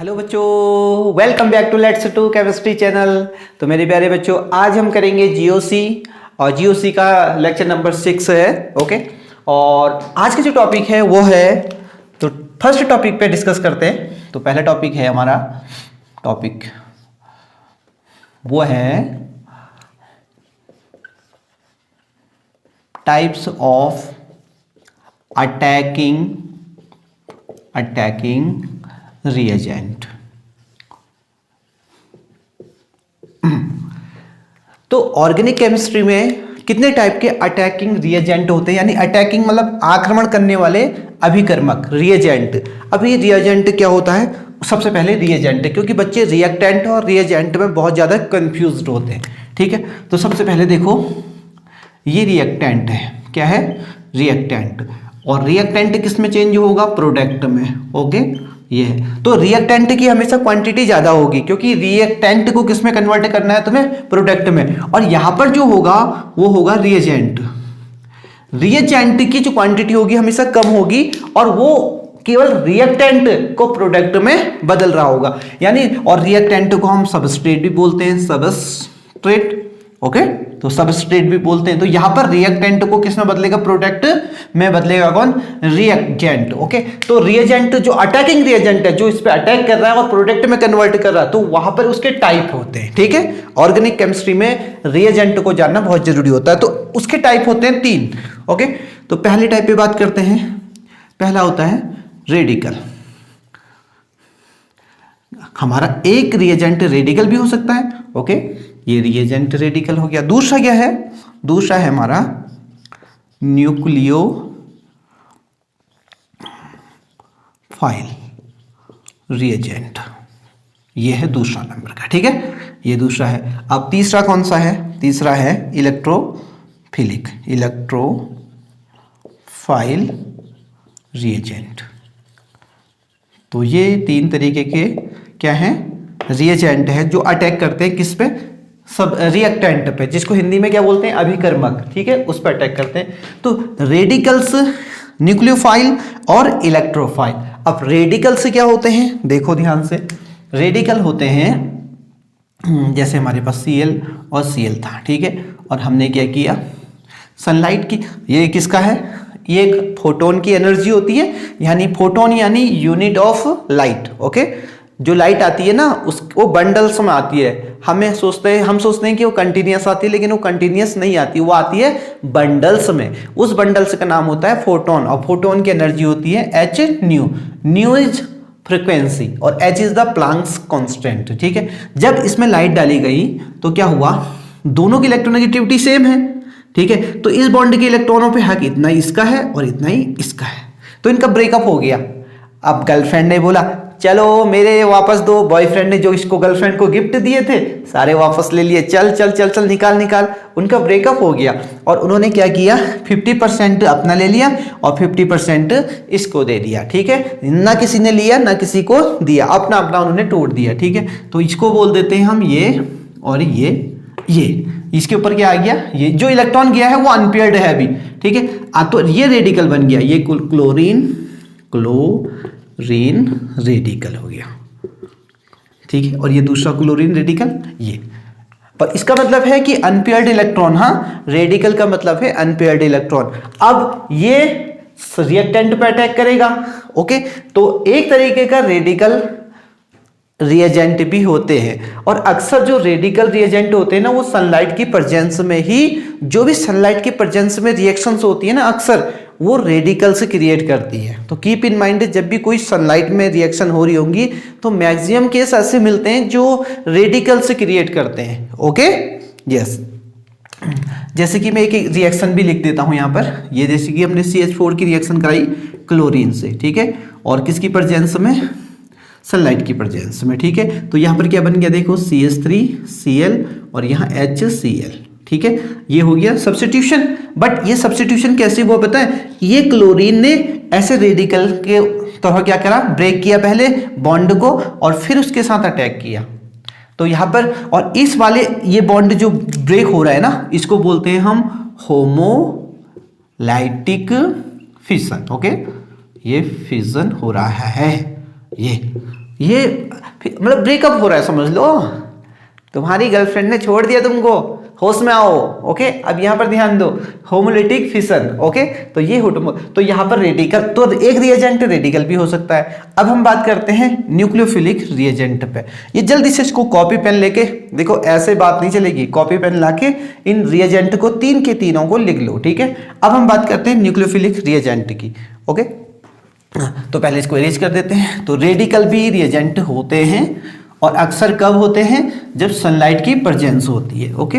Hello बच्चों, welcome back to let's to chemistry channel. तो मेरे प्यारे बच्चों, आज हम करेंगे जीओसी और जीओसी का लेक्चर नंबर 6 है। ओके, और आज का जो टॉपिक है वो है, तो फर्स्ट टॉपिक पे डिस्कस करते हैं। तो पहला टॉपिक है हमारा, टॉपिक वो है टाइप्स ऑफ अटैकिंग रिएजेंट। तो ऑर्गेनिक केमिस्ट्री में कितने टाइप के अटैकिंग रिएजेंट होते हैं, यानी अटैकिंग मतलब आक्रमण करने वाले अभिकर्मक रिएजेंट। अभी रिएजेंट क्या होता है, सबसे पहले रिएजेंट, क्योंकि बच्चे रिएक्टेंट और रिएजेंट में बहुत ज़्यादा कंफ्यूज्ड होते हैं। ठीक है, तो सबसे पहले देखो, ये रिएक्टेंट है। क्या है? रिएक्टेंट। और रिएक्टेंट किस में चेंज होगा? प्रोडक्ट में। ओके, ये है। तो रिएक्टेंट की हमेशा क्वांटिटी ज्यादा होगी, क्योंकि रिएक्टेंट को किस में कन्वर्ट करना है तुम्हें? प्रोडक्ट में। और यहां पर जो होगा वो होगा रिएजेंट। रिएजेंट की जो क्वांटिटी होगी हमेशा कम होगी, और वो केवल रिएक्टेंट को प्रोडक्ट में बदल रहा होगा। यानी, और रिएक्टेंट को हम सबस्ट्रेट भी बोलते हैं, सबस्ट्रेट। ओके, तो सबस्ट्रेट भी बोलते हैं। तो यहां पर रिएक्टेंट को किस में बदलेगा? प्रोडक्ट में बदलेगा। कौन? रिएजेंट। ओके, तो रिएजेंट जो अटैकिंग रिएजेंट है, जो इस पे अटैक कर रहा है और प्रोडक्ट में कन्वर्ट कर रहा है, तो वहां पर उसके टाइप होते हैं। ठीक है, ऑर्गेनिक केमिस्ट्री में रिएजेंट को जानना बहुत जरूरी होता है। तो उसके टाइप होते हैं 3। ओके, तो पहले टाइप पे बात करते हैं। पहला होता है रेडिकल। हमारा एक रिएजेंट रेडिकल भी हो सकता है। ओके, ये रिएजेंट रेडिकल हो गया। दूसरा क्या है? दूसरा है हमारा न्यूक्लियोफाइल रिएजेंट। ये है दूसरा नंबर का। ठीक है, ये दूसरा है। अब तीसरा कौन सा है? तीसरा है इलेक्ट्रोफिलिक, इलेक्ट्रोफाइल रिएजेंट। तो ये 3 तरीके के क्या हैं? रिएजेंट है, जो अटैक करते हैं किस पे? सब रिएक्टेंट पे, जिसको हिंदी में क्या बोलते हैं? अभिकर्मक। ठीक है, उस पर अटैक करते हैं। तो रेडिकल्स, न्यूक्लियोफाइल और इलेक्ट्रोफाइल। अब रेडिकल्स क्या होते हैं? देखो ध्यान से। रेडिकल होते हैं, जैसे हमारे पास Cl और Cl था। ठीक है, और हमने क्या किया? सनलाइट की, ये किसका है? ये एक फोटोन की एनर्जी होती है, यानी फोटोन यानी यूनिट ऑफ लाइट। ओके, जो लाइट आती है ना, वो बंडल्स में आती है। हम सोचते हैं कि वो कंटिन्यूस आती है, लेकिन वो कंटिन्यूस नहीं आती, वो आती है बंडल्स में। उस बंडल्स का नाम होता है फोटोन, और फोटोन की एनर्जी होती है h new. New is frequency और h is the Planck's constant. ठीक है, जब इसमें लाइट डाली गई तो क्या हुआ? दोनों की इलेक्ट्रोनेगेटिविटी सेम है। ठीक है, तो इस बॉन्ड के इलेक्ट्रॉनों पे हक इतना ही इसका है और इतना ही इसका है, तो इनका ब्रेकअप हो गया। अब गर्लफ्रेंड ने बोला चलो मेरे वापस दो। बॉयफ्रेंड ने जो इसको गर्लफ्रेंड को गिफ्ट दिए थे सारे वापस ले लिए। चल चल चल चल, निकाल निकाल। उनका ब्रेकअप हो गया, और उन्होंने क्या किया? 50% अपना ले लिया और 50% इसको दे दिया। ठीक है, ना किसी ने लिया ना किसी को दिया, अपना अपना उन्होंने तोड़ दिया। ठीक है, तो इसको बोल देते हैं हम ये, और ये। इसके ऊपर क्या आ गया? ये जो इलेक्ट्रॉन गया है वो अनपेयर्ड है अभी। ठीक है, तो ये रेडिकल बन गया। ये क्लोरीन रेडिकल हो गया। ठीक है, और ये दूसरा क्लोरीन रेडिकल। ये पर इसका मतलब है कि अनपेयर्ड इलेक्ट्रॉन। हाँ, रेडिकल का मतलब है अनपेयर्ड इलेक्ट्रॉन। अब ये रिएक्टेंट पे अटैक करेगा। ओके, तो एक तरीके का रेडिकल रिएजेंट भी होते हैं, और अक्सर जो रेडिकल रिएजेंट होते हैं ना, वो सनलाइट की प्रेजेंस में ही, जो भी सनलाइट की प्रेजेंस में रिएक्शंस होती है ना, अक्सर वो रेडिकल्स क्रिएट करती है। तो कीप इन माइंड, जब भी कोई सनलाइट में रिएक्शन हो रही होंगी तो मैक्सिमम केस ऐसे मिलते हैं जो रेडिकल्स क्रिएट करते हैं। Okay, yes. जैसे कि मैं एक रिएक्शन भी लिख देता हूं यहां पर। ये जैसे कि हमने CH4 की रिएक्शन कराई क्लोरीन से। ठीक है, और किसकी प्रेजेंस में? सनलाइट की प्रेजेंस में। ठीक है, तो यहां पर क्या बन गया? देखो, CH3Cl और यहाँ HCl। ठीक है, ये हो गया सब्स्टिट्यूशन। बट ये सब्स्टिट्यूशन कैसे हुआ पता है? ये क्लोरीन ने ऐसे रेडिकल के तरह क्या करा? ब्रेक किया पहले बॉन्ड को, और फिर उसके साथ अटैक किया। तो यहां पर, और इस वाले ये बॉन्ड जो ब्रेक हो रहा है ना, इसको बोलते हैं हम होमोलाइटिक फिशन। ओके, ये फिजन हो रहा है। ये मतलब ब्रेकअप हो रहा है समझ लो, तुम्हारी गर्लफ्रेंड ने छोड़ दिया तुमको, होश में आओ। ओके, अब यहाँ पर ध्यान दो, होमोलिटिक फिशन। ओके, तो ये तो यहाँ पर रेडिकल, तो एक रिएजेंट रेडिकल भी हो सकता है। अब हम बात करते हैं न्यूक्लियोफिलिक रिएजेंट पे। ये जल्दी से इसको कॉपी पेन लेके देखो, ऐसे बात नहीं चलेगी, कॉपी पेन लाके इन रिएजेंट को तीन के तीनों को लिख लो। ठीक है, अब हम बात करते हैं न्यूक्लियोफिलिक रिएजेंट की। ओके, तो पहले इसको इरेज कर देते हैं। तो रेडिकल भी रिएजेंट होते हैं और अक्सर कब होते हैं, जब सनलाइट की प्रेजेंस होती है। ओके,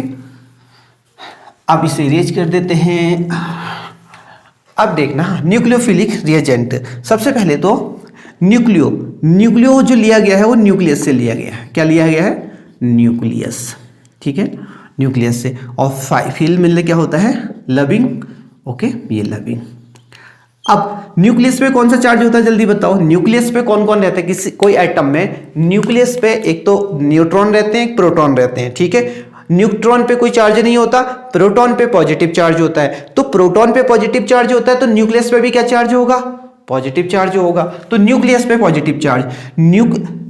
अब इसे इरेज कर देते हैं। अब देखना न्यूक्लियोफिलिक रिएजेंट, सबसे पहले तो न्यूक्लियो जो लिया गया है वो न्यूक्लियस से लिया गया है। क्या लिया गया है, न्यूक्लियस। ठीक है, न्यूक्लियस से। और फिल मिलने क्या होता है, लविंग। ओके, ये लविंग। अब न्यूक्लियस पे कौन सा चार्ज होता है जल्दी बताओ, न्यूक्लियस पे कौन कौन रहता है, किसी कोई एटम में न्यूक्लियस पे एक तो न्यूट्रॉन रहते हैं, एक प्रोटॉन रहते हैं। ठीक है, न्यूट्रॉन पे कोई चार्ज नहीं होता, प्रोटॉन पे पॉजिटिव चार्ज होता है। तो प्रोटॉन पे पॉजिटिव चार्ज होता है तो न्यूक्लियस पे भी क्या चार्ज होगा, पॉजिटिव चार्ज होगा। तो न्यूक्लियस पे पॉजिटिव चार्ज,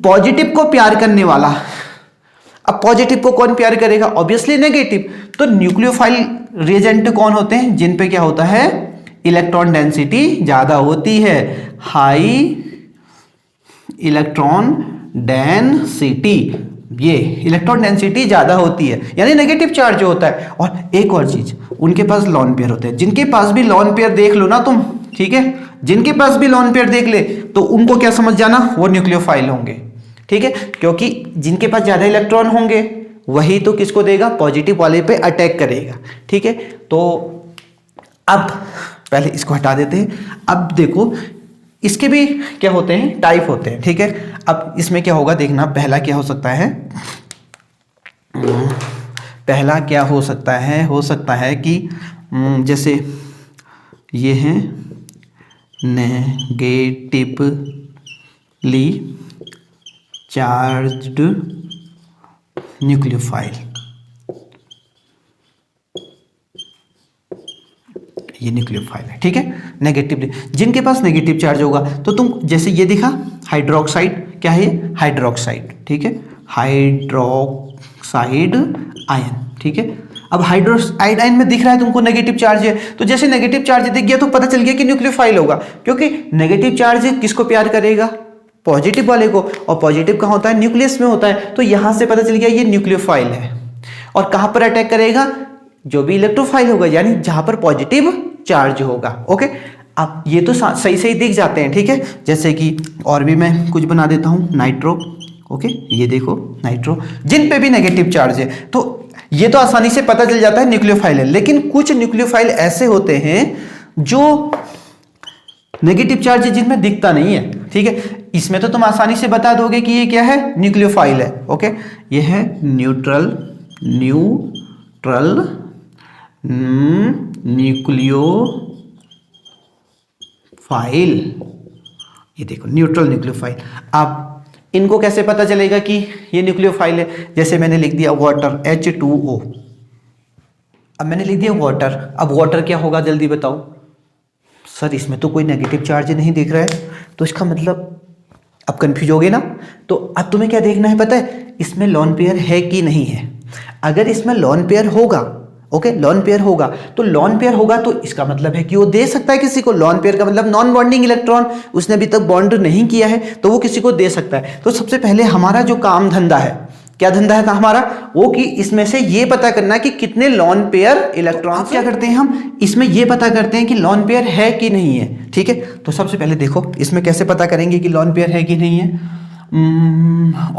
पॉजिटिव को प्यार करने वाला। अब पॉजिटिव को कौन प्यार करेगा, ऑब्वियसली नेगेटिव। तो न्यूक्लियोफाइल रिएजेंट कौन होते हैं, जिन पे क्या होता है, इलेक्ट्रॉन डेंसिटी ज्यादा होती है, हाई इलेक्ट्रॉन डेंसिटी। ये इलेक्ट्रॉन डेंसिटी ज्यादा होती है, यानी नेगेटिव चार्ज होता है। और एक और चीज, उनके पास लॉन पेयर होते हैं। जिनके पास भी लॉन पेयर देख लो ना तुम, ठीक है, जिनके पास भी लॉन पेयर देख ले तो उनको क्या समझ जाना, वो न्यूक्लियोफाइल होंगे। ठीक है, क्योंकि जिनके पास ज्यादा इलेक्ट्रॉन होंगे वही तो किसको देगा, पॉजिटिव वाले पे अटैक करेगा। ठीक है, तो अब पहले इसको हटा देते हैं। अब देखो इसके भी क्या होते हैं, टाइप होते हैं। ठीक है, अब इसमें क्या होगा देखना, पहला क्या हो सकता है, पहला क्या हो सकता है कि जैसे ये हैं नेगेटिवली चार्ज्ड न्यूक्लियोफाइल, ये न्यूक्लियोफाइल है। ठीक है, नेगेटिवली, जिनके पास नेगेटिव चार्ज होगा तो तुम जैसे ये दिखा हाइड्रोक्साइड, क्या है ये, हाइड्रोक्साइड। ठीक है, हाइड्रोक्साइड आयन। ठीक है, अब हाइड्रोक्साइड आयन में दिख रहा है तुमको नेगेटिव चार्ज है, तो जैसे नेगेटिव चार्ज दिख गया तो पता चल गया कि न्यूक्लियोफाइल होगा, क्योंकि नेगेटिव चार्ज किसको प्यार करेगा, पॉजिटिव वाले को। और पॉजिटिव कहाँ होता है, न्यूक्लियस में होता है। तो यहां से पता चल गया ये न्यूक्लियोफाइल है। और कहां पर अटैक करेगा, जो भी इलेक्ट्रोफाइल होगा, यानी जहां पर पॉजिटिव चार्ज होगा। ओके, अब ये तो सही सही दिख जाते हैं। ठीक है, जैसे कि और भी मैं कुछ बना देता हूं, नाइट्रो। ओके, ये देखो नाइट्रो, जिन पे भी नेगेटिव चार्ज है तो ये तो आसानी से पता चल जाता है न्यूक्लियोफाइल है। लेकिन कुछ न्यूक्लियोफाइल ऐसे होते हैं जो नेगेटिव चार्ज है, जिनमें दिखता नहीं है। ठीक है, इसमें तो तुम आसानी से बता दोगे कि ये क्या है, न्यूक्लियोफाइल है। ओके, ये है न्यूट्रल न्यूक्लियोफाइल, ये देखो न्यूट्रल न्यूक्लियोफाइल। अब इनको कैसे पता चलेगा कि ये न्यूक्लियोफाइल है, जैसे मैंने लिख दिया वाटर, H2O। अब मैंने लिख दिया वाटर, अब वाटर क्या होगा जल्दी बताओ, सर इसमें तो कोई नेगेटिव चार्ज नहीं दिख रहा है, तो इसका मतलब, अब कंफ्यूज हो गए ना। तो अब तुम्हें क्या देखना है पता है, इसमें लॉन पेयर है कि नहीं है। अगर इसमें लॉन पेयर होगा, ओके, लॉन पेयर होगा, तो लॉन पेयर होगा तो इसका मतलब है कि वो दे सकता है किसी को। लॉन पेयर का मतलब नॉन बॉन्डिंग इलेक्ट्रॉन, उसने अभी तक बॉन्ड नहीं किया है तो वो किसी को दे सकता है। तो सबसे पहले हमारा जो काम धंधा है, क्या धंधा है हमारा, वो कि इसमें से ये पता करना कि कितने लॉन पेयर इलेक्ट्रॉन। क्या करते हैं हम, इसमें ये पता करते हैं कि लॉन पेयर है कि नहीं है। ठीक है, तो सबसे पहले देखो इसमें कैसे पता करेंगे कि लॉन पेयर है कि नहीं है।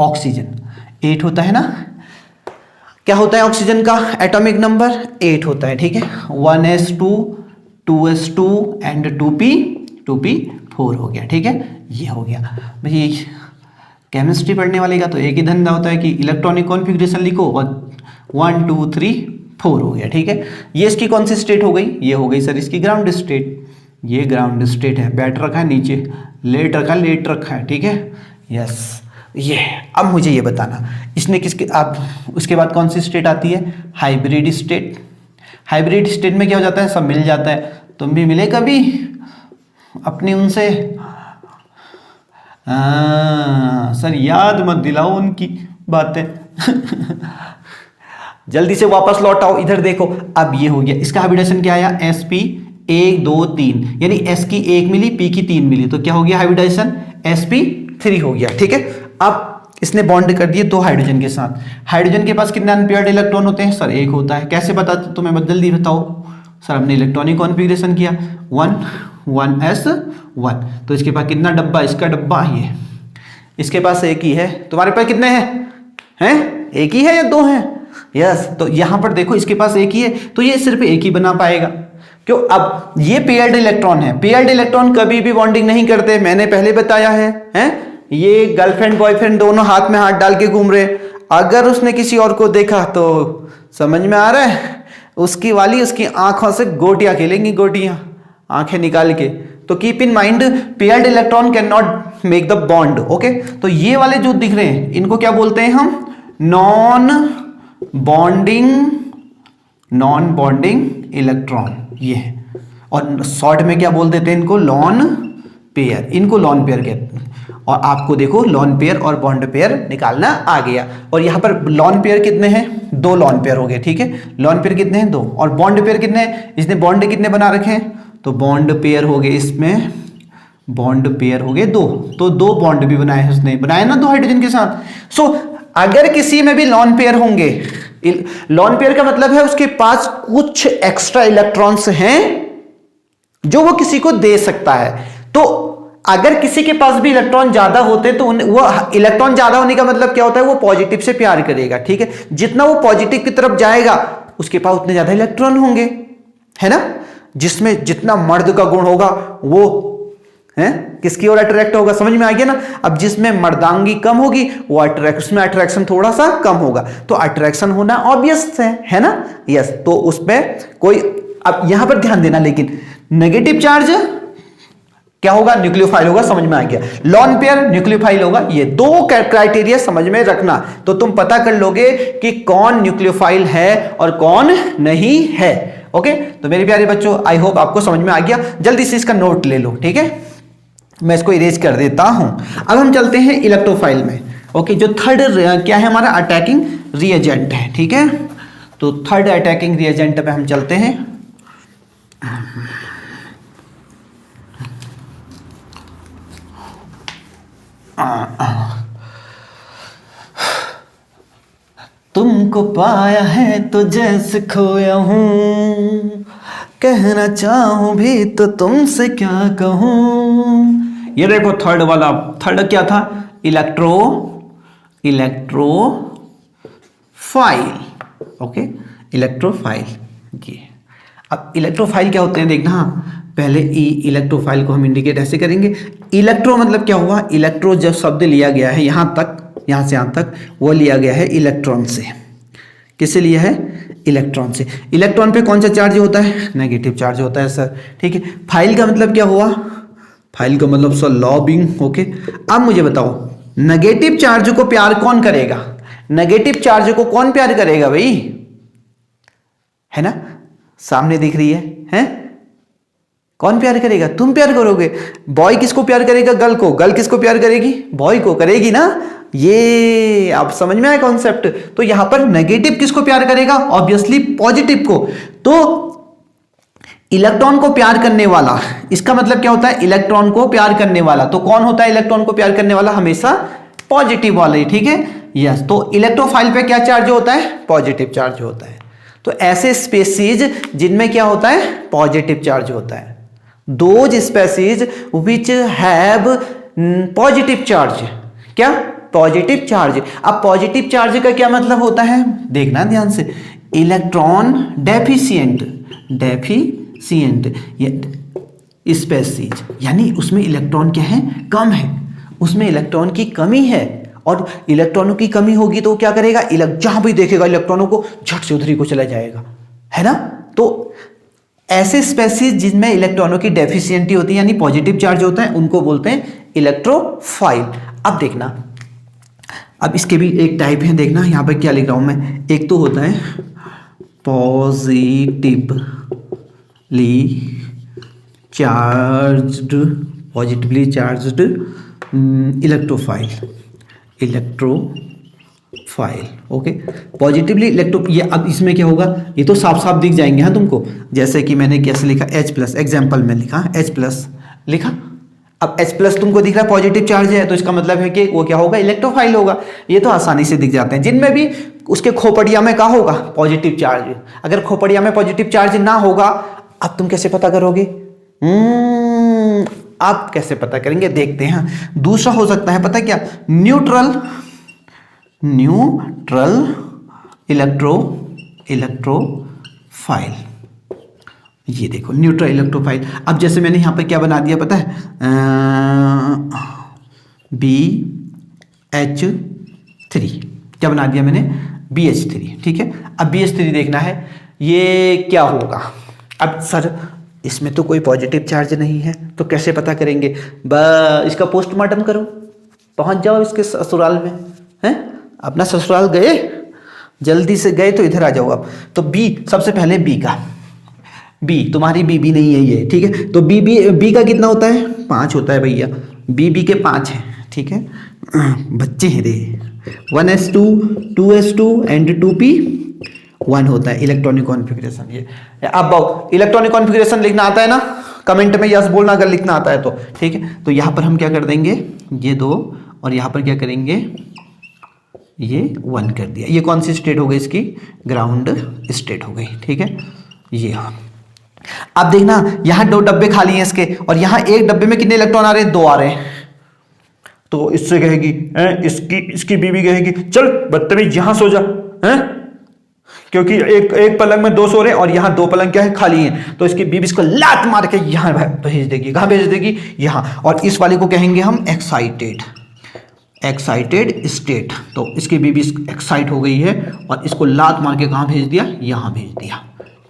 ऑक्सीजन 8 होता है ना, क्या होता है ऑक्सीजन का एटॉमिक नंबर 8 होता है। ठीक है, 1s2 2s2 एंड 2p4 हो गया। ठीक है, ये हो गया भाई। केमिस्ट्री पढ़ने वाले का तो एक ही धंधा होता है कि इलेक्ट्रॉनिक कॉन्फ़िगरेशन लिखो, 1 2 3 4 हो गया। ठीक है, ये इसकी कौन सी स्टेट हो गई, ये हो गई सर इसकी ग्राउंड स्टेट। ये ग्राउंड स्टेट है, बैठ रखा है नीचे, लेट रखा है। ठीक है, यस, ये। अब मुझे ये बताना इसने किसके, अब उसके बाद कौन सी स्टेट आती है, हाइब्रिड स्टेट। हाइब्रिड स्टेट में क्या हो जाता है, सब मिल जाता है। तुम भी मिले कभी अपनी उनसे सर याद मत दिलाओ उनकी बातें। जल्दी से वापस लौट आओ, इधर देखो। अब ये हो गया, इसका हाइब्रिडाइजेशन क्या आया, sp 1 2 3, यानी s की 1 मिली, p की 3 मिली, तो क्या हो गया हाइब्रिडाइजेशन, sp3 हो गया। ठीक है, अब इसने बॉन्ड कर दिए दो हाइड्रोजन के साथ। हाइड्रोजन के पास कितने अनपेयर्ड इलेक्ट्रॉन होते हैं सर, एक होता है। कैसे पता, तो मैं जल्दी बताओ सर, हमने इलेक्ट्रॉनिक कॉन्फ़िगरेशन किया 1 1s1, तो इसके पास कितना डब्बा, इसका डब्बा ये, इसके पास एक ही है। तुम्हारे पास कितने हैं एक ही है या दो हैं? यस, तो यहां पर देखो इसके पास एक ही है, तो ये सिर्फ एक ही बना पाएगा। क्यों, अब ये पेयर्ड इलेक्ट्रॉन है, पेयर्ड इलेक्ट्रॉन कभी भी बॉन्डिंग नहीं करते, मैंने पहले बताया है? ये गर्लफ्रेंड बॉयफ्रेंड दोनों हाथ में हाथ डाल के घूम रहे, अगर उसने किसी और को देखा तो समझ में आ रहा है, उसकी वाली उसकी आंखों से गोटियां खेलेंगी, गोटियां आंखें निकाल के। तो keep in mind, paired electron can not make the bond. Okay, तो ये वाले जो दिख रहे हैं इनको क्या बोलते हैं हम, नॉन बॉन्डिंग इलेक्ट्रॉन, ये है। और शॉर्ट में क्या बोल देते हैं इनको, लॉन पेयर, इनको लॉन पेयर कहते हैं। और आपको देखो लॉन पेयर और बॉन्ड पेयर निकालना आ गया। और यहां पर लॉन पेयर कितने हैं, दो लॉन पेयर हो गए। ठीक है, लॉन पेयर कितने हैं, दो, और बॉन्ड पेयर कितने हैं, इसने बॉन्ड कितने बना रखे हैं, तो बॉन्ड पेयर हो गए, इसमें बॉन्ड पेयर हो गए दो, तो दो बॉन्ड भी बनाए हैं उसने, बनाए ना दो हाइड्रोजन के साथ। सो अगर किसी में भी लॉन पेयर होंगे, लॉन पेयर का मतलब है उसके पास कुछ एक्स्ट्रा इलेक्ट्रॉन्स हैं जो वो किसी को दे सकता है। तो अगर किसी के पास भी इलेक्ट्रॉन ज्यादा होते हैं तो वो इलेक्ट्रॉन ज्यादा होने का मतलब क्या होता है, वो पॉजिटिव से प्यार करेगा। ठीक है, जितना वो पॉजिटिव की तरफ जाएगा उसके पास उतने ज्यादा इलेक्ट्रॉन होंगे, है ना। जिसमें जितना मर्द का गुण होगा वो है किसकी ओर अट्रैक्ट होगा, समझ में आ गया ना। अब जिसमें मर्दांगी कम होगी वो उसमें अट्रैक्शन थोड़ा सा कम होगा, तो अट्रैक्शन होना ऑब्वियस है ना। यस, तो उसमें कोई, अब यहां पर ध्यान देना, लेकिन नेगेटिव चार्ज क्या होगा, न्यूक्लियोफाइल होगा, समझ में आ गया। लॉन पेयर न्यूक्लियोफाइल होगा, ये दो क्राइटेरिया समझ में रखना, तो तुम पता कर लोगे कि कौन न्यूक्लियोफाइल है और कौन नहीं है। ओके, तो मेरे प्यारे बच्चों, आई होप आपको समझ में आ गया। जल्दी से इसका नोट ले लो, ठीक है, मैं इसको इरेज कर देता हूं। अब हम चलते हैं इलेक्ट्रोफाइल में। ओके, जो थर्ड क्या है हमारा, अटैकिंग रिएजेंट है। ठीक है, तो थर्ड अटैकिंग रिएजेंट पे हम चलते हैं। तुमको पाया है तो जैसे खोया हूं, कहना चाहूं भी तो तुमसे क्या कहूं। ये देखो थर्ड वाला, थर्ड क्या था, इलेक्ट्रोफाइल। Okay, electrophile. ये अब इलेक्ट्रोफाइल क्या होते हैं देखना, पहले इलेक्ट्रोफाइल को हम इंडिकेट ऐसे करेंगे। इलेक्ट्रो मतलब क्या हुआ, इलेक्ट्रो जब शब्द लिया गया है यहां तक, यहां से यहां तक, वो लिया गया है इलेक्ट्रॉन से। किससे लिया है, इलेक्ट्रॉन से। इलेक्ट्रॉन पे कौन सा चार्ज होता है, नेगेटिव चार्ज होता है सर। ठीक है, फाइल का मतलब क्या हुआ, फाइल का मतलब सर लॉबिंग। ओके, अब मुझे बताओ नेगेटिव चार्ज को प्यार कौन करेगा, नेगेटिव चार्ज को कौन प्यार करेगा भाई, है ना, सामने दिख रही है? कौन प्यार करेगा, तुम प्यार करोगे। बॉय किसको प्यार करेगा, गर्ल को, गर्ल किसको प्यार करेगी, बॉय को करेगी ना। ये आप समझ में आया कॉन्सेप्ट। तो यहां पर नेगेटिव किसको प्यार करेगा, ऑब्वियसली पॉजिटिव को। तो इलेक्ट्रॉन को प्यार करने वाला, इसका मतलब क्या होता है, इलेक्ट्रॉन को प्यार करने वाला। तो कौन होता है इलेक्ट्रॉन को प्यार करने वाला, हमेशा पॉजिटिव वाला ही। ठीक है, यस, तो इलेक्ट्रोफाइल पे क्या चार्ज होता है, पॉजिटिव चार्ज होता है। तो ऐसे स्पेसीज जिनमें क्या होता है, पॉजिटिव चार्ज होता है। Those species which have positive charge, क्या, पॉजिटिव चार्ज। अब पॉजिटिव चार्ज का क्या मतलब होता है, देखना ध्यान से, इलेक्ट्रॉन डेफिशिएंट स्पेसीज, यानी उसमें इलेक्ट्रॉन क्या है, कम है, उसमें इलेक्ट्रॉन की कमी है। और इलेक्ट्रॉनों की कमी होगी तो क्या करेगा, जहां भी देखेगा इलेक्ट्रॉनों को झट से उधर ही को चला जाएगा, है ना। तो ऐसे स्पेसीज जिनमें इलेक्ट्रॉनों की डेफिशिएंटी होती है, यानी पॉजिटिव चार्ज होता है, उनको बोलते हैं इलेक्ट्रोफाइल। अब देखना, अब इसके भी एक टाइप है, देखना यहां पर क्या लिख रहा हूं मैं। एक तो होता है positively charged electrophile, electrophile, okay. Positively electro, ये अब इसमें क्या होगा, ये तो साफ साफ दिख जाएंगे हाँ तुमको, जैसे कि मैंने कैसे लिखा H+, एग्जाम्पल में लिखा H+ लिखा। अब H+ तुमको दिख रहा है पॉजिटिव चार्ज है, तो इसका मतलब है कि वो क्या होगा, इलेक्ट्रोफाइल होगा। ये तो आसानी से दिख जाते हैं। जिनमें भी उसके खोपड़िया में क्या होगा, पॉजिटिव चार्ज। अगर खोपड़िया में पॉजिटिव चार्ज ना होगा, अब तुम कैसे पता करोगे? आप कैसे पता करेंगे, देखते हैं। दूसरा हो सकता है पता क्या, न्यूट्रल इलेक्ट्रोफाइल। ये देखो न्यूट्रल इलेक्ट्रोफाइल। अब जैसे मैंने यहां पर क्या बना दिया पता है, BH3 क्या बना दिया मैंने, BH3, ठीक है। अब BH3 देखना है ये क्या होगा। अब सर इसमें तो कोई पॉजिटिव चार्ज नहीं है, तो कैसे पता करेंगे? इसका पोस्टमार्टम करो, पहुंच जाओ इसके ससुराल में, हैं? अपना ससुराल गए, जल्दी से गए तो इधर आ जाओ आप। तो बी, सबसे पहले बी का, बी तुम्हारी बी नहीं है ये, ठीक है। तो बी का कितना होता है, 5 होता है भैया। बी के 5 है, ठीक है। बच्चे हैं रे। 1s2 2s2 एंड 2p1 होता है इलेक्ट्रॉनिक कॉन्फ़िगरेशन। ये अब इलेक्ट्रॉनिक कॉन्फ़िगरेशन लिखना आता है ना, कमेंट में यस बोलना अगर लिखना आता है तो, ठीक है। तो यहाँ पर हम क्या कर देंगे, ये 2 और यहाँ पर क्या करेंगे, ये 1 कर दिया। ये कौन सी स्टेट हो गई इसकी, ग्राउंड स्टेट हो गई, ठीक है। ये अब देखना यहां 2 डब्बे खाली हैं इसके, और यहां एक डब्बे में कितने इलेक्ट्रॉन आ रहे हैं, 2 आ रहे हैं। तो इससे कहेगी इसकी बीबी कहेगी चल बदतमीज यहां सो जा, हैं? क्योंकि एक पलंग में 2 सो रहे हैं और यहां 2 पलंग क्या है, खाली हैं। तो इसकी बीबी इसको लात मार के यहां भेज देगी। कहां भेज देगी, यहां। और इस वाले को कहेंगे हम एक्साइटेड स्टेट। तो इसकी बीबी एक्साइट हो गई है और इसको लात मार के कहां भेज दिया, यहां भेज दिया।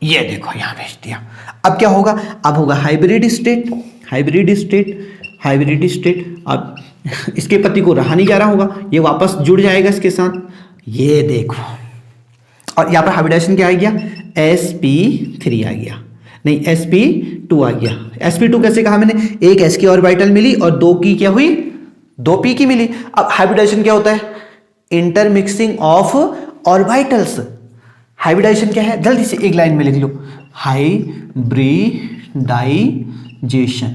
ये देखो यहां भेज दिया। अब क्या होगा, अब होगा हाइब्रिड स्टेट। अब इसके पति को रहा नहीं जा रहा होगा, ये वापस जुड़ जाएगा इसके साथ। ये देखो, और यहां पर हाइब्रिडाइजेशन क्या आ गया, sp3 आ गया, नहीं sp2 आ गया। sp2 कैसे कहा मैंने, एक s की ऑर्बिटल मिली और 2 की क्या हुई, 2p की मिली। अब हाइब्रिडाइजेशन क्या होता है, इंटरमिक्सिंग ऑफ ऑर्बिटल्स। हाइब्रिडाइजेशन क्या है, जल्दी से एक लाइन में लिख लो, हाइब्रिडाइजेशन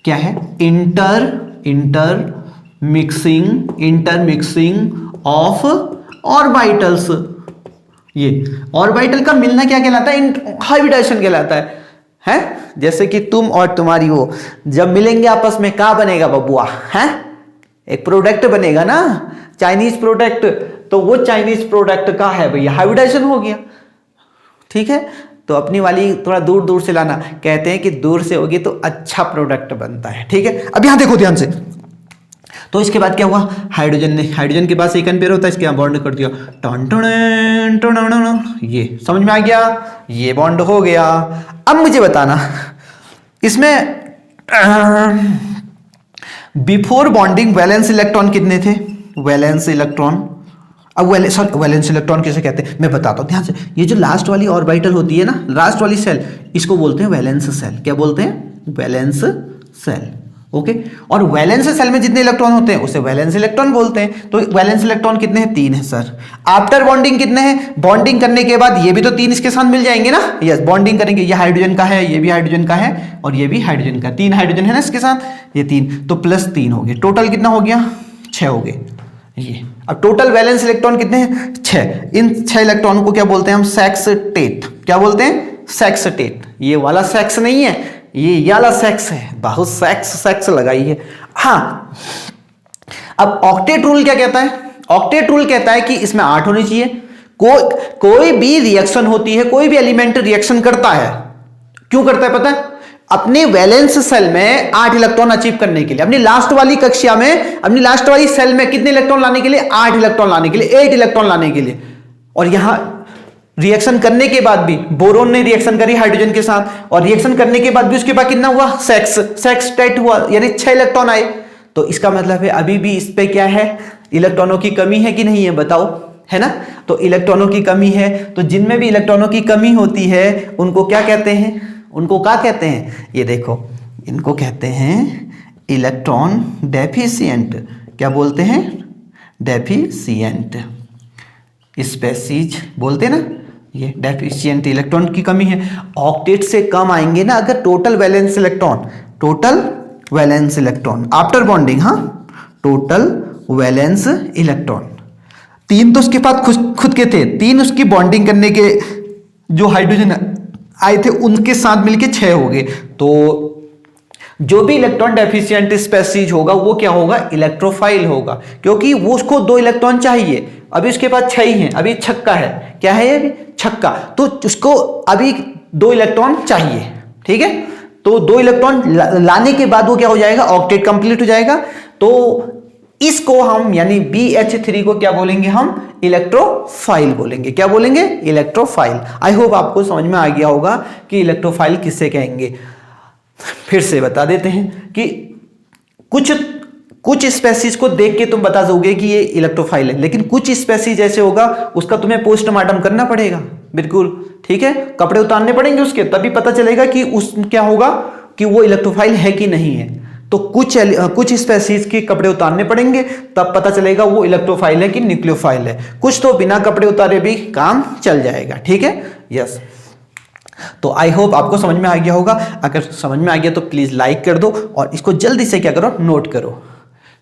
क्या है, इंटरमिक्सिंग ऑफ ऑर्बिटल्स। ये ऑर्बिटल का मिलना क्या कहलाता है, हाइब्रिडाइजेशन कहलाता है। जैसे कि तुम और तुम्हारी वो जब मिलेंगे आपस में क्या बनेगा बबुआ, है एक प्रोडक्ट बनेगा ना, चाइनीज प्रोडक्ट। तो वो चाइनीज प्रोडक्ट का है भैया, हाइब्रिडाइजेशन हो गया, ठीक है। तो अपनी वाली थोड़ा दूर दूर से लाना, कहते हैं कि दूर से होगी तो अच्छा प्रोडक्ट बनता है, ठीक है। अब यहां देखो ध्यान से, तो इसके बाद क्या हुआ, हाइड्रोजन के पास सेकंड पेयर होता है, इसके यहां बॉन्ड कर दिया, ये समझ में आ गया, ये बॉन्ड हो गया। अब मुझे बताना इसमें बिफोर बॉन्डिंग वैलेंस इलेक्ट्रॉन कितने थे, वैलेंस इलेक्ट्रॉन। अब वैलेंस इलेक्ट्रॉन कैसे कहते हैं मैं बताता हूं ध्यान से। ये जो लास्ट वाली ऑर्बिटल होती है ना, लास्ट वाली सेल, इसको बोलते हैं वैलेंस सेल। क्या बोलते हैं, वैलेंस सेल, ओके। और वैलेंस सेल में जितने इलेक्ट्रॉन होते हैं उसे वैलेंस इलेक्ट्रॉन बोलते हैं। तो वैलेंस इलेक्ट्रॉन कितने हैं, 3 है सर। आफ्टर बॉन्डिंग कितने हैं, बॉन्डिंग करने के बाद ये भी तो 3 इसके साथ मिल जाएंगे ना, यस। बॉन्डिंग करेंगे, ये हाइड्रोजन का है, ये भी हाइड्रोजन का है और ये भी हाइड्रोजन का, 3 हाइड्रोजन है ना इसके साथ, ये 3 तो प्लस 3 हो गए। टोटल कितना हो गया, 6 हो गए ये। अब टोटल वैलेंस इलेक्ट्रॉन कितने हैं, 6। इन 6 इलेक्ट्रॉन को क्या बोलते हैं हम, सेक्सटेट। क्या बोलते हैं, सेक्सटेट। ये वाला सेक्स नहीं है, ये वाला सेक्स है, बहुत सेक्स लगाई है। हाँ, अब ऑक्टेट रूल क्या कहता है, ऑक्टेट रूल कहता है कि इसमें 8 होनी चाहिए। कोई भी रिएक्शन होती है, कोई भी एलिमेंट रिएक्शन करता है, क्यों करता है पता है, अपने वैलेंस सेल में 8 इलेक्ट्रॉन अचीव करने के लिए। अपनी लास्ट वाली कक्षा में, अपनी लास्ट वाली सेल में कितने इलेक्ट्रॉन लाने के लिए, 8 इलेक्ट्रॉन लाने के लिए, 8 इलेक्ट्रॉन लाने के लिए। और यहां रिएक्शन करने के बाद भी बोरोन ने रिएक्शन करी हाइड्रोजन के साथ, और रिएक्शन करने के बाद भी उसके पास कितना हुआ, सेक्सटेट हुआ, यानी 6 इलेक्ट्रॉन आए। तो इसका मतलब है अभी भी इस पे क्या है, इलेक्ट्रॉनों की कमी है कि नहीं है, बताओ, है ना। तो इलेक्ट्रॉनों की कमी है, तो जिनमें भी इलेक्ट्रॉनों की कमी होती है उनको क्या कहते हैं, उनको क्या कहते हैं, ये देखो, इनको कहते हैं इलेक्ट्रॉन डेफिशिएंट, क्या बोलते हैं, डेफिशिएंट स्पेसीज बोलते हैं ना, ये डेफिशिएंट इलेक्ट्रॉन की कमी है। ऑक्टेट से कम आएंगे ना अगर total valence electron after bonding, हाँ, टोटल वैलेंस इलेक्ट्रॉन, 3 तो उसके पास खुद के थे, 3 उसकी बॉन्डिंग करने के जो हाइड्रोजन आए थे उनके साथ मिलके 6 हो गए। तो जो भी इलेक्ट्रॉन डेफिशिएंट स्पेसीज होगा वो क्या होगा, इलेक्ट्रोफाइल होगा, क्योंकि वो उसको 2 इलेक्ट्रॉन चाहिए। अभी उसके पास 6 ही हैं, अभी छक्का है, क्या है ये छक्का, तो उसको अभी 2 इलेक्ट्रॉन चाहिए, ठीक है। तो 2 इलेक्ट्रॉन लाने के बाद वो क्या हो जाएगा, ऑक्टेट कंप्लीट हो जाएगा। तो इसको हम यानी BH3 को क्या बोलेंगे, हम इलेक्ट्रोफाइल बोलेंगे। क्या बोलेंगे, इलेक्ट्रोफाइल। आई होप आपको समझ में आ गया होगा कि इलेक्ट्रोफाइल किससे कहेंगे। फिर से बता देते हैं कि कुछ स्पेसीज को देख के तुम बता दोगे कि ये इलेक्ट्रोफाइल है, लेकिन कुछ स्पेसीज ऐसे होगा उसका तुम्हें पोस्टमार्टम करना पड़ेगा, बिल्कुल ठीक है, कपड़े उतारने पड़ेंगे उसके, तभी पता चलेगा कि उस क्या होगा कि वो इलेक्ट्रोफाइल है कि नहीं है। तो कुछ स्पेसीज के कपड़े उतारने पड़ेंगे तब पता चलेगा वो इलेक्ट्रोफाइल है कि न्यूक्लियोफाइल है। कुछ तो बिना कपड़े उतारे भी काम चल जाएगा, ठीक है, यस। तो आई होप आपको समझ में आ गया होगा। अगर समझ में आ गया तो प्लीज लाइक कर दो और इसको जल्दी से क्या करो, नोट करो,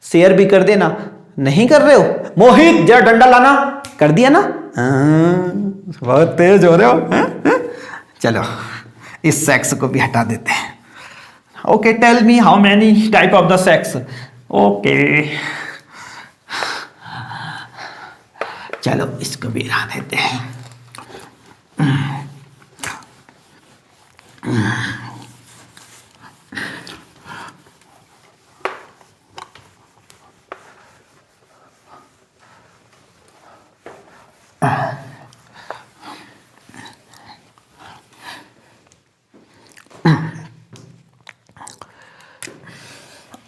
शेयर भी कर देना। नहीं कर रहे हो, मोहित जरा डंडा लाना, कर दिया ना, बहुत तेज हो रहे हो। चलो इस सेक्स को भी हटा देते हैं। Okay, tell me how many type of the sex. Okay चलो इसको भी हटा देते हैं।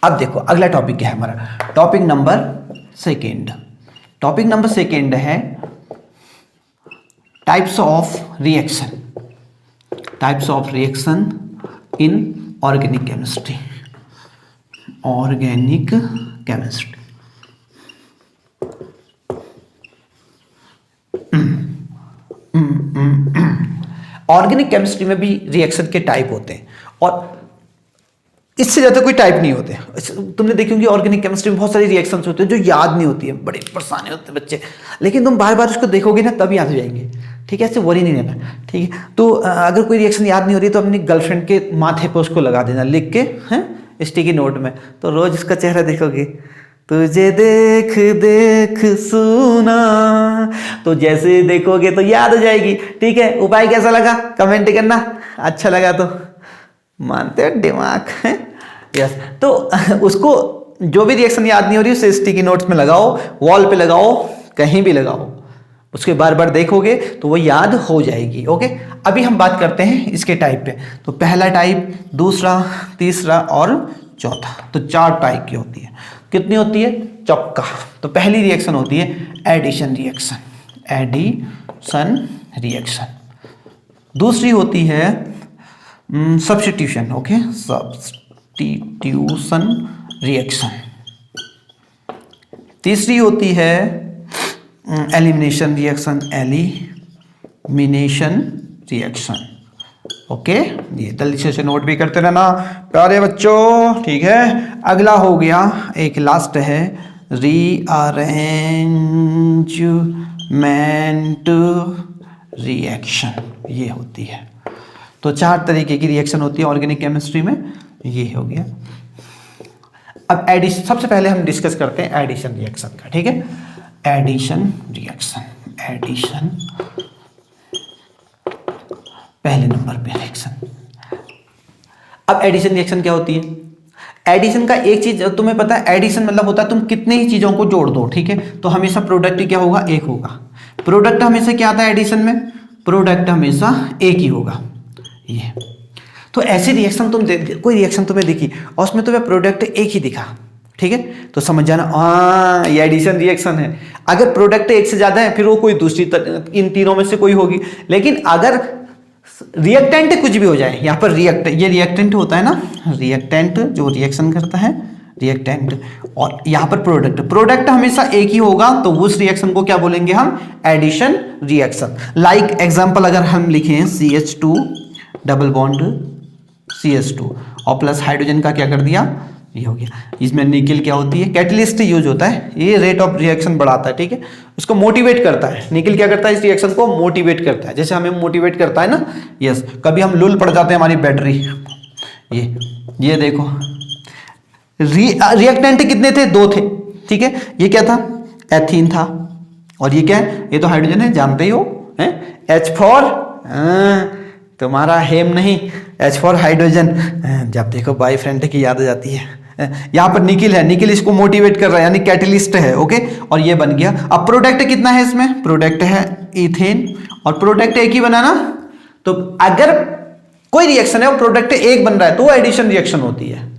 अब देखो अगला टॉपिक क्या है हमारा, टॉपिक नंबर सेकेंड है types of reaction in organic chemistry. Organic chemistry में भी रिएक्शन के टाइप होते हैं और इससे ज्यादा कोई टाइप नहीं होते। तुमने देखी होंगी ऑर्गेनिक केमिस्ट्री में बहुत सारी रिएक्शंस होते हैं जो याद नहीं होती है, बड़े परेशानी होते हैं बच्चे, लेकिन तुम बार बार उसको देखोगे ना तब याद हो जाएंगे, ठीक है, ऐसे वरी नहीं रहना, ठीक है। तो अगर कोई रिएक्शन याद नहीं हो रही तो अपनी गर्लफ्रेंड के माथे पे उसको लगा देना लिख के, हैं, स्टिकी नोट में, तो रोज उसका चेहरा देखोगे, तुझे देख देख सुना, तो जैसे देखोगे तो याद हो जाएगी, ठीक है। उपाय कैसा लगा कमेंट करना, अच्छा लगा तो मानते हो दिमाग है, यस। तो उसको जो भी रिएक्शन याद नहीं हो रही उसे स्टिकी नोट्स में लगाओ, वॉल पे लगाओ, कहीं भी लगाओ, उसके बार बार देखोगे तो वो याद हो जाएगी, ओके। अभी हम बात करते हैं इसके टाइप पे। तो पहला टाइप, दूसरा, तीसरा और चौथा, तो 4 टाइप की होती है। कितनी होती है, चौका। तो पहली रिएक्शन होती है एडिशन रिएक्शन, दूसरी होती है सब्स्टिट्यूशन, ओके, सब्स्टिट्यूशन रिएक्शन, तीसरी होती है एलिमिनेशन रिएक्शन, ओके। ये जल्दी से नोट भी करते रहना प्यारे बच्चों, ठीक है। अगला हो गया, एक लास्ट है रीअरेंजमेंट रिएक्शन, ये होती है। तो 4 तरीके की रिएक्शन होती है ऑर्गेनिक केमिस्ट्री में, ये हो गया। अब एडिशन, सबसे पहले हम डिस्कस करते हैं एडिशन रिएक्शन का, ठीक है। एडिशन पहले नंबर पे रिएक्शन। अब एडिशन रिएक्शन क्या होती है, एडिशन का एक चीज तुम्हें पता है, एडिशन मतलब होता है तुम कितने ही चीजों को जोड़ दो, ठीक है। तो हमेशा प्रोडक्ट क्या होगा, एक होगा। प्रोडक्ट हमेशा क्या आता है एडिशन में, प्रोडक्ट हमेशा एक ही होगा, ये। तो ऐसी रिएक्शन कोई रिएक्शन तुम्हें दिखी और उसमें तुम्हें प्रोडक्ट एक ही दिखा, ठीक है, तो समझ जाना हाँ ये एडिशन रिएक्शन है। अगर प्रोडक्ट एक से ज्यादा है फिर वो कोई दूसरी इन तीनों में से कोई होगी। लेकिन अगर रिएक्टेंट कुछ भी हो जाए, यहाँ पर ये रिएक्टेंट होता है ना, रिएक्टेंट जो रिएक्शन करता है, रिएक्टेंट, और यहाँ पर प्रोडक्ट हमेशा एक ही होगा, तो उस रिएक्शन को क्या बोलेंगे हम, एडिशन रिएक्शन। लाइक एग्जांपल अगर हम लिखें CH2 डबल बॉन्ड CH2 और प्लस हाइड्रोजन का क्या कर दिया, ये हो गया। इसमें निकल क्या होती है, कैटलिस्ट यूज होता है, ये रेट ऑफ रिएक्शन बढ़ाता है, ठीक है, उसको मोटिवेट करता है। निकल क्या करता है, इस रिएक्शन को मोटिवेट करता है, जैसे हमें मोटिवेट करता है ना, यस। कभी हम लुल पड़ जाते हैं हमारी बैटरी, ये देखो रिएक्टेंट कितने थे, 2 थे, ठीक है। ये क्या था, एथीन था, और ये क्या है, ये तो हाइड्रोजन है, जानते ही हो, है H4, तुम्हारा हेम नहीं, H4 हाइड्रोजन। जब देखो बॉयफ्रेंड की याद आ जाती है। यहाँ पर निकिल है, निकिल इसको मोटिवेट कर रहा है, यानी कैटलिस्ट है, ओके। और ये बन गया। अब प्रोडक्ट कितना है इसमें, प्रोडक्ट है इथेन, और प्रोडक्ट एक ही बना ना, तो अगर कोई रिएक्शन है और प्रोडक्ट एक बन रहा है तो वो एडिशन रिएक्शन होती है।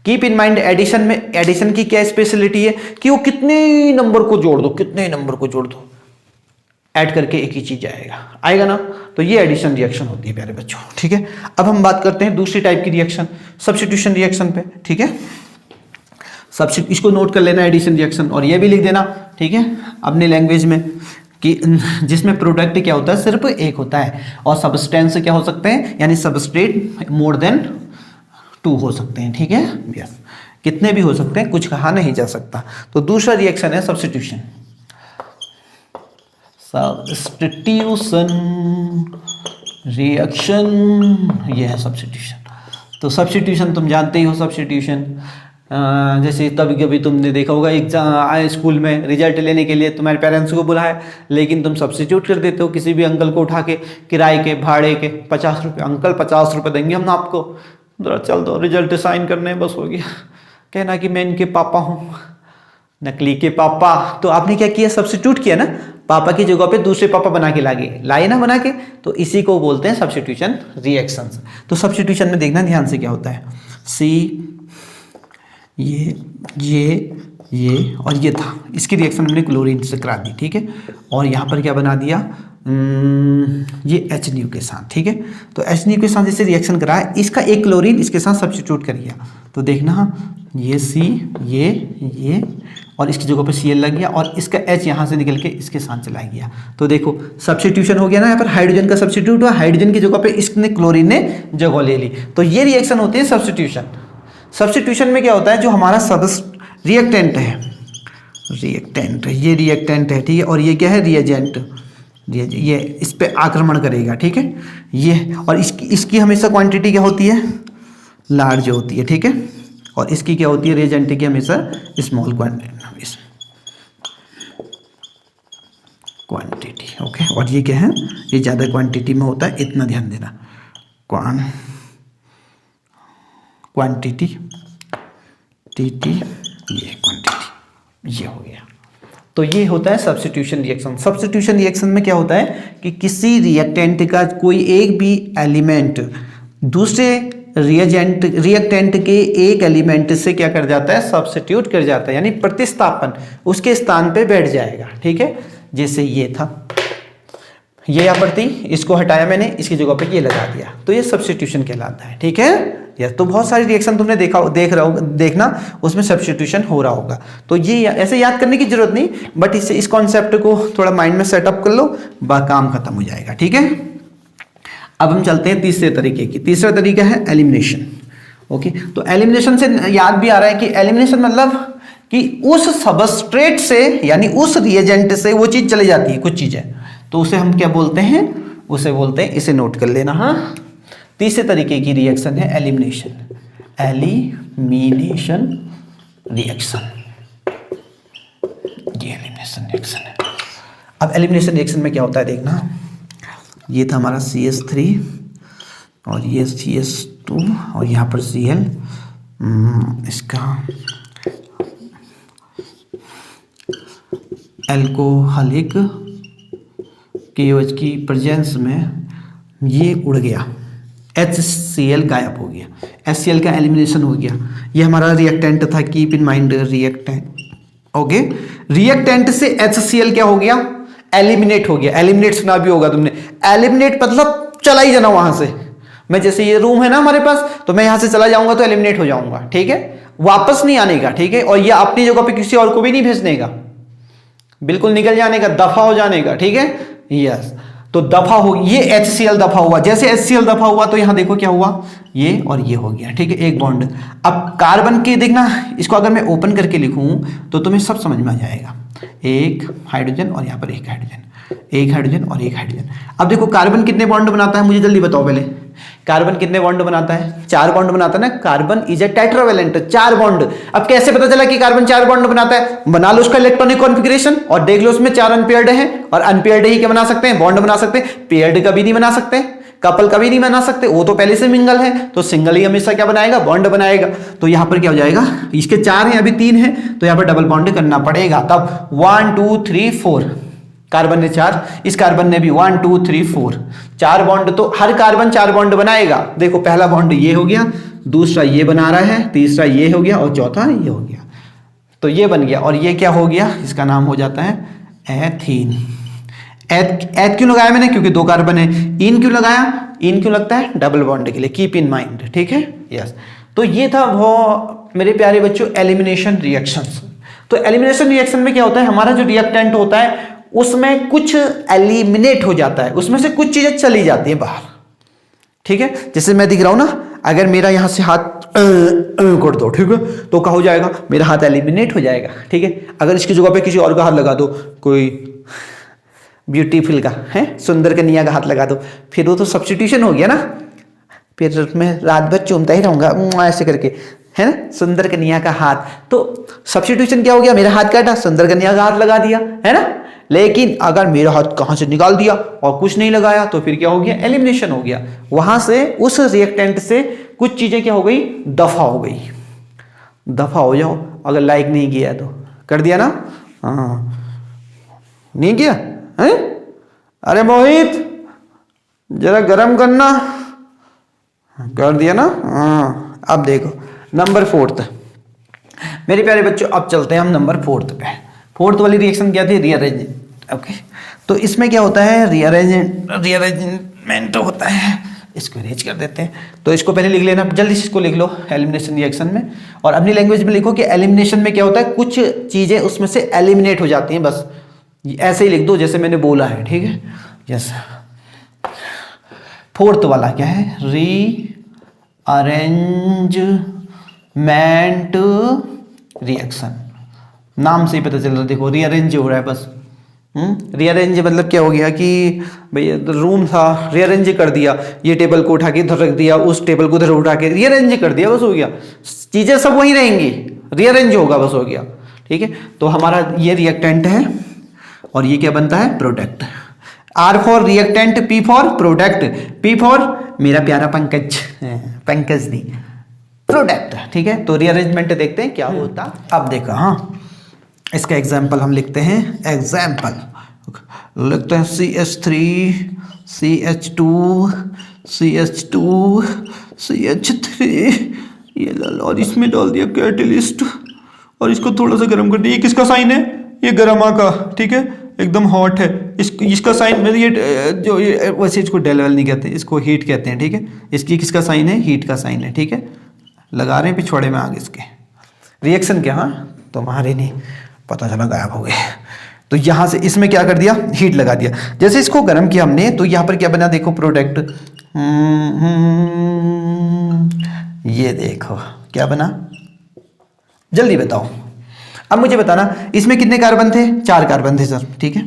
कीप इन माइंड, एडिशन में, एडिशन की क्या स्पेशलिटी है कि वो कितने नंबर को जोड़ दो, कितने नंबर को जोड़ दो, ऐड करके एक ही चीज आएगा ना, तो ये एडिशन रिएक्शन होती है प्यारे बच्चों, ठीक है। अब हम बात करते हैं दूसरी टाइप की रिएक्शन, सब्स्टिट्यूशन रिएक्शन पे, ठीक है। इसको नोट कर लेना, एडिशन रिएक्शन, और ये भी लिख देना, ठीक है, अपनी लैंग्वेज में, कि जिसमें प्रोडक्ट क्या होता है, सिर्फ एक होता है, और सबस्टेंस क्या हो सकते हैं, यानी सबस्ट्रेट मोर देन 2 हो सकते हैं, ठीक है, यस, कितने भी हो सकते हैं, कुछ कहा नहीं जा सकता। तो दूसरा रिएक्शन है सब्स्टिट्यूशन, सब्स्टिट्यूशन रिएक्शन, ये है सब्स्टिट्यूशन। तो सब्स्टिट्यूशन तुम जानते ही हो, सब्स्टिट्यूशन जैसे कभी कभी तुमने देखा होगा एग्जाम स्कूल में रिजल्ट लेने के लिए तुम्हारे पेरेंट्स को बुलाया, लेकिन तुम सब्स्टिट्यूट कर देते हो किसी भी अंकल को उठा के, किराए के भाड़े के 50 रुपये, अंकल 50 रुपये देंगे हम आपको, जरा चल दो रिजल्ट साइन करने, बस हो गया। कहना कि मैं इनके पापा हूँ, नकली के पापा। तो आपने क्या किया, सब्स्टिट्यूट किया ना, पापा की जगह पे दूसरे पापा बना के लाए ना बना के, तो इसी को बोलते हैं सब्स्टिट्यूशन रिएक्शंस। तो सब्स्टिट्यूशन में देखना ध्यान से क्या होता है, सी ये और ये था, इसकी रिएक्शन हमने क्लोरीन से करा दी, ठीक है। और यहाँ पर क्या बना दिया, ये HNU के साथ, ठीक है। तो HNU के साथ जैसे रिएक्शन कराया, इसका एक क्लोरीन इसके साथ सब्स्टिट्यूट कर दिया, तो देखना ये C, ये और इसकी जगह पे Cl लग गया, और इसका H यहाँ से निकल के इसके साथ चला गया। तो देखो सब्स्टिट्यूशन हो गया ना, यहाँ पर हाइड्रोजन का सब्स्टिट्यूट हुआ, हाइड्रोजन की जगह पे इसने क्लोरीन ने जगह ले ली, तो ये रिएक्शन होती है सब्स्टिट्यूशन। सब्स्टिट्यूशन में क्या होता है, जो हमारा रिएक्टेंट है, ये रिएक्टेंट है, ठीक है, और ये क्या है, रिएजेंट, ये इस पे आक्रमण करेगा, ठीक है, ये, और इसकी हमेशा क्वांटिटी क्या होती है, लार्ज होती है, ठीक है, और इसकी क्या होती है, रिएजेंट की हमेशा स्मॉल क्वांटिटी, ओके। और ये क्या है, ये ज़्यादा क्वांटिटी में होता है, इतना ध्यान देना, क्वांटिटी, ये क्वांटिटी, ये हो गया। तो ये होता है सब्स्टिट्यूशन रिएक्शन। सब्स्टिट्यूशन रिएक्शन में क्या होता है कि किसी रिएक्टेंट का कोई एक भी एलिमेंट दूसरे रिएक्टेंट के एक एलिमेंट से क्या कर जाता है, सब्स्टिट्यूट कर जाता है, यानी प्रतिस्थापन, उसके स्थान पे बैठ जाएगा, ठीक है। जैसे ये था, ये यहाँ पर थी, इसको हटाया मैंने, इसकी जगह पे ये लगा दिया, तो ये सब्स्टिट्यूशन कहलाता है, ठीक है। या तो बहुत सारी रिएक्शन तुमने देखना उसमें सब्स्टिट्यूशन हो रहा होगा, तो ये ऐसे याद करने की जरूरत नहीं, बट इस कॉन्सेप्ट को थोड़ा माइंड में सेटअप कर लो, काम खत्म हो जाएगा, ठीक है। अब हम चलते हैं तीसरे तरीके की। तीसरा तरीका है एलिमिनेशन, ओके। तो एलिमिनेशन से याद भी आ रहा है कि एलिमिनेशन मतलब कि उस सबस्ट्रेट से, यानी उस रिएजेंट से वो चीज चली जाती है, कुछ चीजें, तो उसे हम क्या बोलते हैं, उसे बोलते हैं, इसे नोट कर लेना, हाँ। तीसरे तरीके की रिएक्शन है एलिमिनेशन, एलिमिनेशन रिएक्शन, ये एलिमिनेशन रिएक्शन है। अब एलिमिनेशन रिएक्शन में क्या होता है देखना, ये था हमारा CH3 और ये CH2 और यहाँ पर Cl, इसका एल्कोहलिक KOH की प्रेजेंस में ये उड़ गया, HCl गायब हो गया, HCl का एलिमिनेशन हो गया। ये हमारा रिएक्टेंट था, keep in mind reactant, okay. Reactant से HCl क्या हो गया, एलिमिनेट हो गया। एलिमिनेट सुना भी होगा तुमने, एलिमिनेट मतलब चला ही जाना वहां से। मैं जैसे ये रूम है ना हमारे पास, तो मैं यहां से चला जाऊंगा तो एलिमिनेट हो जाऊंगा, ठीक है, वापस नहीं आने का, ठीक है, और ये अपनी जगह पे किसी और को भी नहीं भेजने का, बिल्कुल निकल जाने का, दफा हो जाने का, ठीक है, यस। तो दफा हो, ये HCl दफा हुआ, जैसे HCl दफा हुआ तो यहां देखो क्या हुआ, ये और ये हो गया, ठीक है, एक बॉन्ड। अब कार्बन के देखना, इसको अगर मैं ओपन करके लिखूं तो तुम्हें सब समझ में आ जाएगा, एक हाइड्रोजन और यहां पर एक हाइड्रोजन, एक हाइड्रोजन और एक हाइड्रोजन। अब देखो कार्बन कितने बॉन्ड बनाता है, मुझे जल्दी बताओ पहले, कार्बन कितने बॉन्ड बनाता है, 4 बॉन्ड बनाता है ना, carbon is a tetravalent, 4 bond. अब कैसे पता चला कि कार्बन 4 बॉन्ड बनाता है, बना लो उसका इलेक्ट्रॉनिक कॉन्फ़िगरेशन और देख लो उसमें 4 अनपेयर्ड है, और अनपेयर्ड ही क्या बना सकते हैं, बॉन्ड बना सकते हैं, पेयर्ड कभी नहीं बना सकते, कपल कभी नहीं बना सकते, वो तो पहले से मिंगल है, तो सिंगल ही हमेशा क्या बनाएगा, बॉन्ड बनाएगा। तो यहां पर क्या हो जाएगा, इसके 4 हैं, अभी 3 है, तो यहां पर डबल बॉन्ड करना पड़ेगा। तब 1 2 3 4, कार्बन ने 4, इस कार्बन ने भी 1 2 3 4, 4 बॉन्ड, तो हर कार्बन 4 बॉन्ड बनाएगा। देखो पहला बॉन्ड ये हो गया, दूसरा ये बना रहा है, तीसरा ये हो गया और चौथा ये हो गया, तो ये बन गया। और ये क्या हो गया, इसका नाम हो जाता है एथीन। एथ क्यों लगाया मैंने, क्योंकि 2 कार्बन है। इन क्यों लगाया, इन क्यों लगता है, डबल बॉन्ड के लिए, कीप इन माइंड, ठीक है, यस। तो ये था वो मेरे प्यारे बच्चों एलिमिनेशन रिएक्शंस। तो एलिमिनेशन रिएक्शन में क्या होता है, हमारा जो रिएक्टेंट होता है उसमें कुछ एलिमिनेट हो जाता है, उसमें से कुछ चीजें चली जाती हैं बाहर, ठीक है। जैसे मैं दिख रहा हूं ना, अगर मेरा यहां से हाथ कर दो, ठीक है, तो क्या हो जाएगा, मेरा हाथ एलिमिनेट हो जाएगा, ठीक है। अगर इसकी जगह पे किसी और का हाथ लगा दो, कोई ब्यूटीफुल का है, सुंदर कन्या का हाथ लगा दो, फिर वो तो सब्स्टिट्यूशन हो गया ना, फिर मैं रात भर चूमता ही रहूंगा ऐसे करके, है ना, सुंदर कन्या का हाथ, तो सब्स्टिट्यूशन क्या हो गया, मेरा हाथ काटा, सुंदर कन्या का हाथ लगा दिया, है ना। लेकिन अगर मेरा हाथ कहां से निकाल दिया और कुछ नहीं लगाया तो फिर क्या हो गया, एलिमिनेशन हो गया, वहां से उस रिएक्टेंट से कुछ चीजें क्या हो गई, दफा हो गई। दफा हो जाओ, अगर लाइक नहीं किया तो कर दिया ना, हाँ नहीं किया है, अरे मोहित जरा गरम करना, कर दिया ना, हाँ। अब देखो नंबर 4 मेरे प्यारे बच्चों, अब चलते हैं हम नंबर 4 पे। 4 वाली रिएक्शन क्या थी, रीअरेंज, ओके। तो इसमें क्या होता है, रीअरेंजमेंट होता है, इसको अरेंज कर देते हैं। तो इसको पहले लिख लेना, जल्दी से इसको लिख लो एलिमिनेशन रिएक्शन में, और अपनी लैंग्वेज में लिखो कि एलिमिनेशन में क्या होता है, कुछ चीजें उसमें से एलिमिनेट हो जाती हैं, बस ऐसे ही लिख दो जैसे मैंने बोला है, ठीक है, यस। 4 वाला क्या है, रीअरेंजमेंट रिएक्शन, नाम से ही पता चल रहा है, देखो रीअरेंज हो रहा है बस। रीअरेंज मतलब क्या हो गया कि भैया रूम था, रीअरेंज कर दिया, ये टेबल को उठा के इधर रख दिया, उस टेबल को उधर उठा के रीअरेंज कर दिया, बस हो गया, चीजें सब वही रहेंगी, रीअरेंज होगा, बस हो गया, ठीक है। तो हमारा ये रिएक्टेंट है और ये क्या बनता है, product. R for reactant, P for product, P for मेरा प्यारा पंकज, पंकज नहीं, प्रोडक्ट, ठीक है। तो रीअरेंजमेंट देखते हैं क्या होता। अब देखो, हाँ इसका एग्जाम्पल हम लिखते हैं, एग्जाम्पल लिखते हैं CH3 CH2 CH2 CH3, ये और इसमें डाल दिया कैटलिस्ट और इसको थोड़ा सा गर्म कर दिया। ये किसका साइन है, ये गरमा का, ठीक है, एकदम हॉट है। इसका साइन में ये जो ये वैसे इसको डेलवेल नहीं कहते, इसको हीट कहते हैं, ठीक है। इसकी किसका साइन है, हीट का साइन है, ठीक है। लगा रहे हैं पिछवाड़े में आगे इसके रिएक्शन क्या, हाँ तुम्हारे नहीं पता चला, गायब हो गए। तो यहां से इसमें क्या कर दिया, हीट लगा दिया। जैसे इसको गर्म किया हमने तो यहां पर क्या बना, देखो प्रोडक्ट, ये देखो क्या बना, जल्दी बताओ। अब मुझे बताना इसमें कितने कार्बन थे, 4 कार्बन थे सर, ठीक है।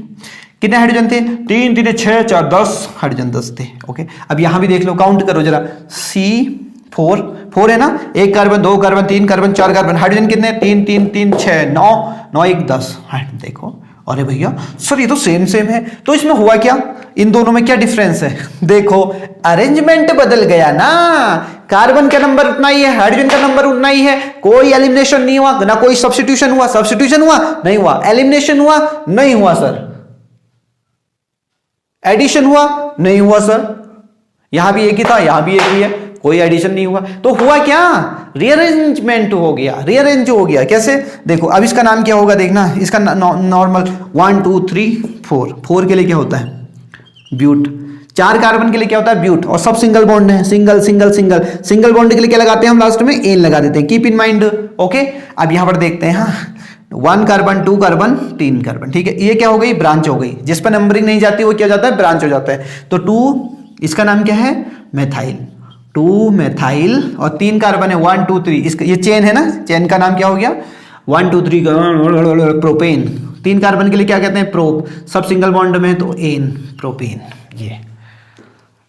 कितने हाइड्रोजन थे, 3 3 6 4 10 हाइड्रोजन 10 थे, ओके। अब यहां भी देख लो, काउंट करो जरा, C4 है ना, 1 carbon 2 carbon 3 carbon 4 carbon, hydrogen कितने, 3 3 3 6 9 9 1 10, देखो, अरे भैया सर ये तो सेम है। तो इसमें हुआ क्या, इन दोनों में क्या डिफरेंस है, देखो अरेंजमेंट बदल गया ना, कार्बन का नंबर उतना ही है, हाइड्रोजन का नंबर उतना ही है, कोई एलिमिनेशन नहीं हुआ ना, कोई सब्स्टिट्यूशन हुआ, नहीं हुआ, एलिमिनेशन हुआ नहीं हुआ सर, एडिशन हुआ नहीं हुआ सर, यहां भी एक ही था, यहां भी एक ही है, कोई एडिशन नहीं हुआ। तो हुआ क्या, रीअरेंजमेंट हो गया, रीअरेंज हो गया। कैसे, देखो अब इसका नाम क्या होगा, देखना इसका नॉर्मल 1 2 3 4 के लिए क्या होता है, ब्यूट, 4 कार्बन के लिए क्या होता है ब्यूट, और सब सिंगल बॉन्ड है, single single single. Single bond के लिए क्या लगाते हैं हम लास्ट में, एन लगा देते हैं, कीप इन माइंड। ओके, अब यहां पर देखते हैं, हाँ 1 कार्बन 2 कार्बन 3 कार्बन, ठीक है, ये क्या हो गई, ब्रांच हो गई। जिस पर नंबरिंग नहीं जाती वो क्या हो जाता है, ब्रांच हो जाता है। तो 2, इसका नाम क्या है, मेथाइल, 2 मेथाइल, और 3 कार्बन है 1 2 3, इसका ये चेन है ना, चेन का नाम क्या हो गया, 1 2 3 प्रोपेन। 3 कार्बन के लिए क्या कहते हैं, प्रोप, सब सिंगल बॉन्ड में, तो एन, प्रोपेन। ये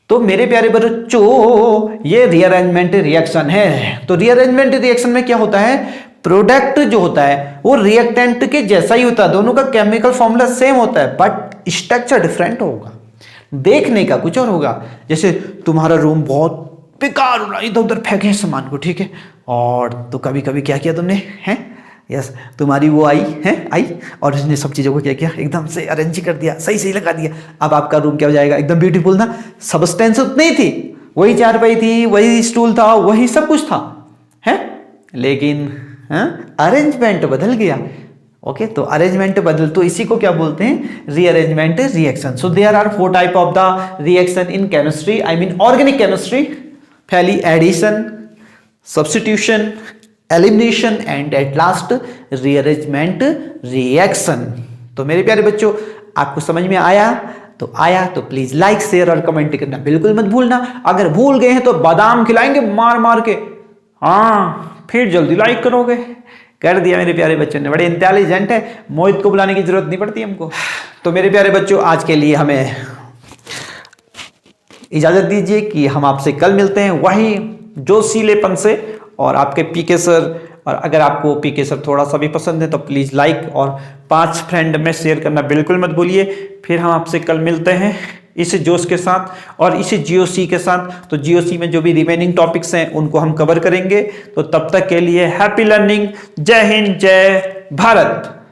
तो मेरे प्यारे बच्चों ये रीअरेंजमेंट रिएक्शन है। तो रीअरेंजमेंट रिएक्शन में क्या होता है, प्रोडक्ट जो होता है वो रिएक्टेंट के जैसा ही होता है, दोनों का केमिकल फॉर्मूला सेम होता है, बट स्ट्रक्चर डिफरेंट होगा, देखने का कुछ और होगा। जैसे तुम्हारा रूम बहुत बेकार हो रहा है, इधर उधर फेंके सामान को, ठीक है, और तो कभी कभी क्या किया तुमने, हैं, यस, तुम्हारी वो आई और उसने सब चीज़ों को क्या किया, एकदम से अरेंज कर दिया, सही सही लगा दिया। अब आपका रूम क्या हो जाएगा, एकदम ब्यूटीफुल ना, सबस्टेंस उतनी थी, वही चारपाई थी, वही स्टूल था, वही सब कुछ था, है, लेकिन अरेंजमेंट बदल गया। ओके, तो अरेंजमेंट बदल, तो इसी को क्या बोलते हैं, rearrangement reaction. So there are 4 type of the reaction in chemistry, I mean organic chemistry. पहली addition, substitution, elimination and at last rearrangement reaction. तो मेरे प्यारे बच्चों आपको समझ में आया तो प्लीज लाइक शेयर और कमेंट करना बिल्कुल मत भूलना। अगर भूल गए हैं तो बादाम खिलाएंगे मार मार के, हाँ फिर जल्दी लाइक करोगे। कर दिया मेरे प्यारे बच्चों ने, बड़े इंटेलिजेंट है, मोहित को बुलाने की जरूरत नहीं पड़ती हमको। तो मेरे प्यारे बच्चों आज के लिए हमें इजाजत दीजिए कि हम आपसे कल मिलते हैं वही जोशीलेपन से, और आपके पीके सर, और अगर आपको पीके सर थोड़ा सा भी पसंद है तो प्लीज लाइक और 5 फ्रेंड में शेयर करना बिल्कुल मत भूलिए। फिर हम आपसे कल मिलते हैं इस जोश के साथ और इसी जीओसी के साथ। तो जीओसी में जो भी रिमेनिंग टॉपिक्स हैं उनको हम कवर करेंगे। तो तब तक के लिए हैप्पी लर्निंग, जय हिंद, जय भारत।